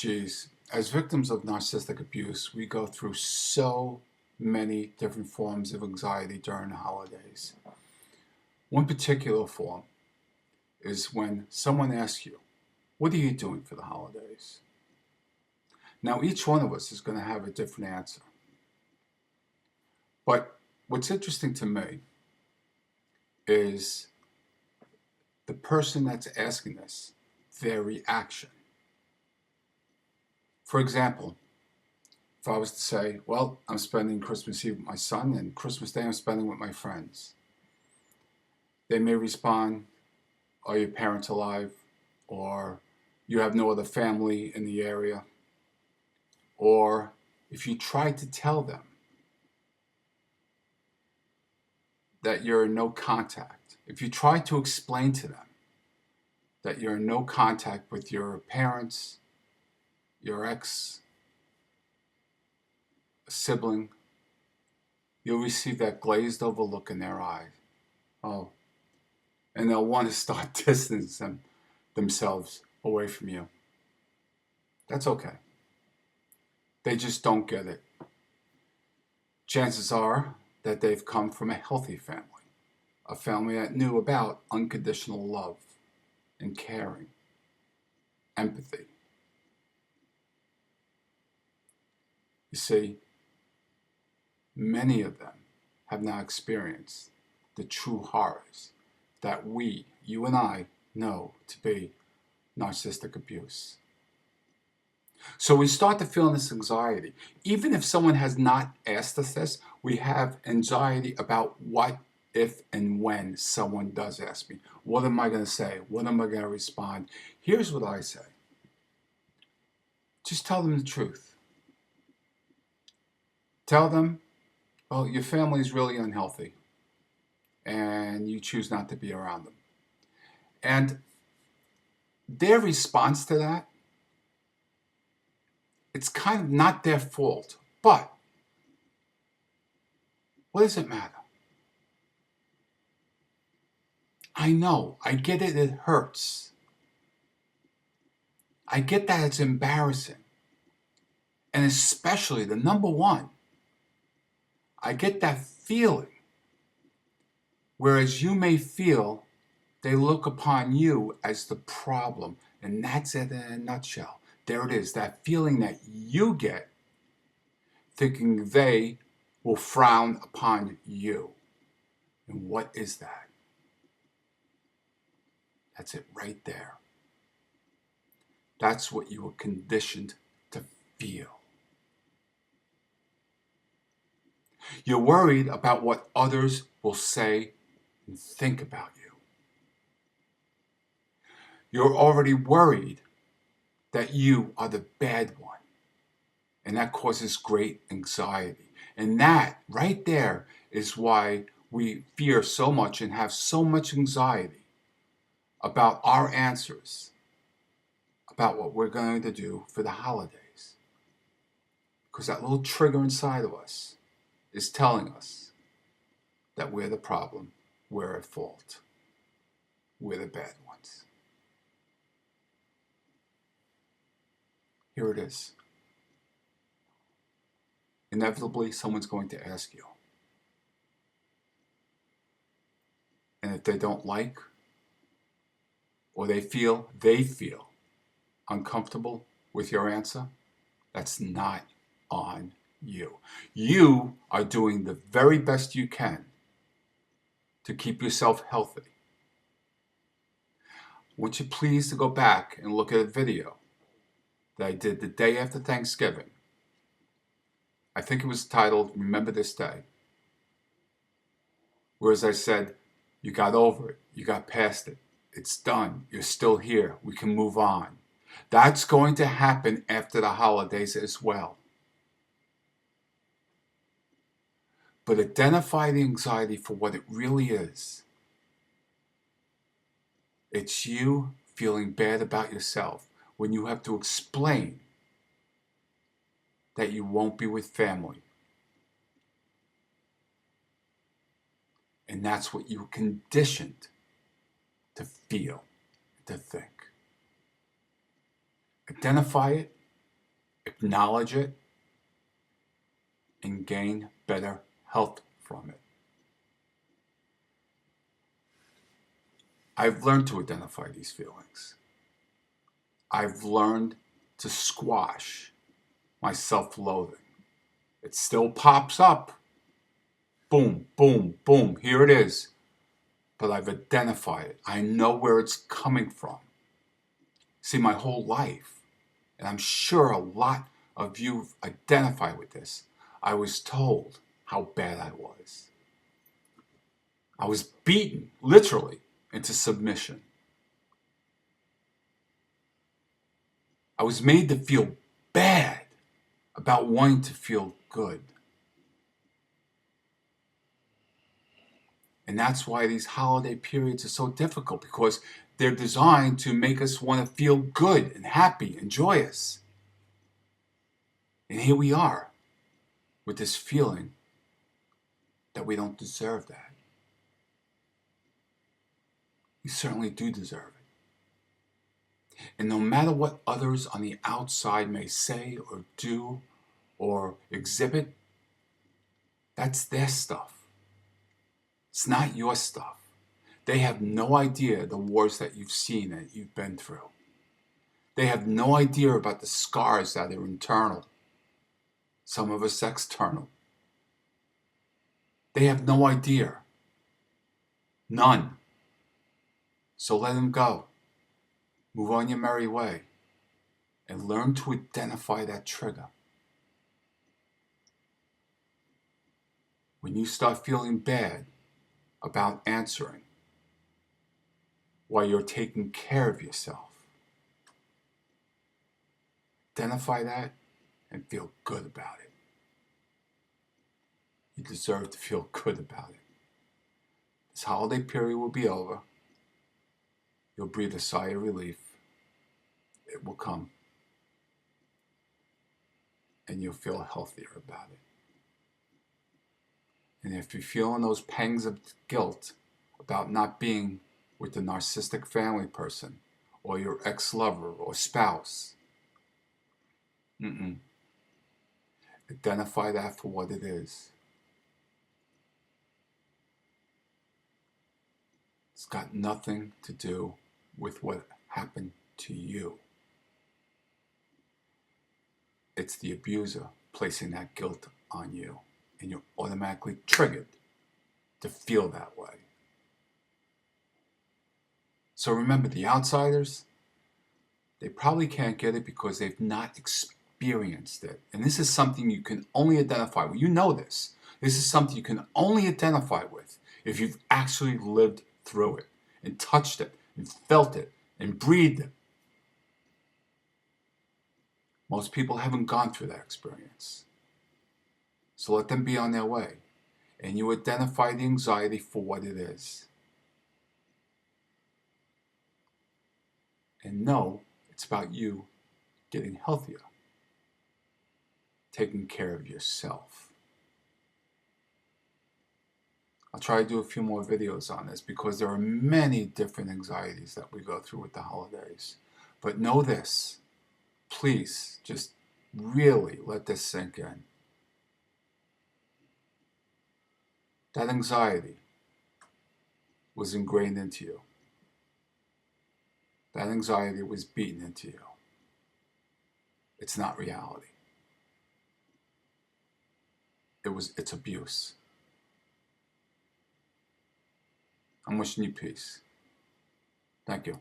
Geez, as victims of narcissistic abuse, we go through so many different forms of anxiety during the holidays. One particular form is when someone asks you, what are you doing for the holidays? Now, each one of us is going to have a different answer. But what's interesting to me is the person that's asking this, their reaction. For example, if I was to say, well, I'm spending Christmas Eve with my son and Christmas Day I'm spending with my friends, they may respond, are your parents alive? Or you have no other family in the area? Or if you try to tell them that you're in no contact, if you try to explain to them that you're in no contact with your parents, your ex, a sibling, you'll receive that glazed over look in their eye. Oh, and they'll want to start distancing themselves away from you. That's okay. They just don't get it. Chances are that they've come from a healthy family, a family that knew about unconditional love and caring, empathy. You see, many of them have not experienced the true horrors that we, you and I, know to be narcissistic abuse. So we start to feel this anxiety. Even if someone has not asked us this, we have anxiety about what if and when someone does ask me. What am I going to say? What am I going to respond? Here's what I say. Just tell them the truth. Tell them, well, your family is really unhealthy and you choose not to be around them. And their response to that, it's kind of not their fault, but what does it matter? I know, I get it, it hurts. I get that it's embarrassing. And especially the number one, I get that feeling. Whereas you may feel they look upon you as the problem. And that's it in a nutshell. There it is, that feeling that you get, thinking they will frown upon you. And what is that? That's it right there. That's what you were conditioned to feel. You're worried about what others will say and think about you. You're already worried that you are the bad one. And that causes great anxiety. And that right there is why we fear so much and have so much anxiety about our answers, about what we're going to do for the holidays. Because that little trigger inside of us is telling us that we're the problem, we're at fault, we're the bad ones. Here it is. Inevitably, someone's going to ask you. And if they don't like, or they feel uncomfortable with your answer, that's not on you. You are doing the very best you can to keep yourself healthy. I want you please to go back and look at a video that I did the day after Thanksgiving. I think it was titled, Remember This Day. Whereas I said, you got over it, you got past it, it's done, you're still here, we can move on. That's going to happen after the holidays as well. But identify the anxiety for what it really is. It's you feeling bad about yourself when you have to explain that you won't be with family. And that's what you're conditioned to feel, to think. Identify it acknowledge it, and gain better health from it. I've learned to identify these feelings. I've learned to squash my self-loathing. It still pops up. Boom, boom, boom. Here it is. But I've identified it. I know where it's coming from. See, my whole life, and I'm sure a lot of you identify with this, I was told how bad I was. I was beaten, literally, into submission. I was made to feel bad about wanting to feel good. And that's why these holiday periods are so difficult, because they're designed to make us want to feel good and happy and joyous. And here we are with this feeling that we don't deserve that. We certainly do deserve it. And no matter what others on the outside may say or do or exhibit, that's their stuff. It's not your stuff. They have no idea the wars that you've seen, that you've been through. They have no idea about the scars that are internal. Some of us external. They have no idea. None. So let them go. Move on your merry way. And learn to identify that trigger. When you start feeling bad about answering while you're taking care of yourself, identify that and feel good about it. You deserve to feel good about it. This holiday period will be over. You'll breathe a sigh of relief. It will come. And you'll feel healthier about it. And if you're feeling those pangs of guilt about not being with the narcissistic family person or your ex-lover or spouse, identify that for what it is. It's got nothing to do with what happened to you. It's the abuser placing that guilt on you, and you're automatically triggered to feel that way. So remember, the outsiders, they probably can't get it because they've not experienced it. And this is something you can only identify with. You know this. This is something you can only identify with if you've actually lived through it and touched it and felt it and breathed it. Most people haven't gone through that experience. So let them be on their way. And you identify the anxiety for what it is. And know it's about you getting healthier. Taking care of yourself. I'll try to do a few more videos on this because there are many different anxieties that we go through with the holidays. But know this. Please, just really let this sink in. That anxiety was ingrained into you. That anxiety was beaten into you. It's not reality. It's abuse. I'm wishing you peace. Thank you.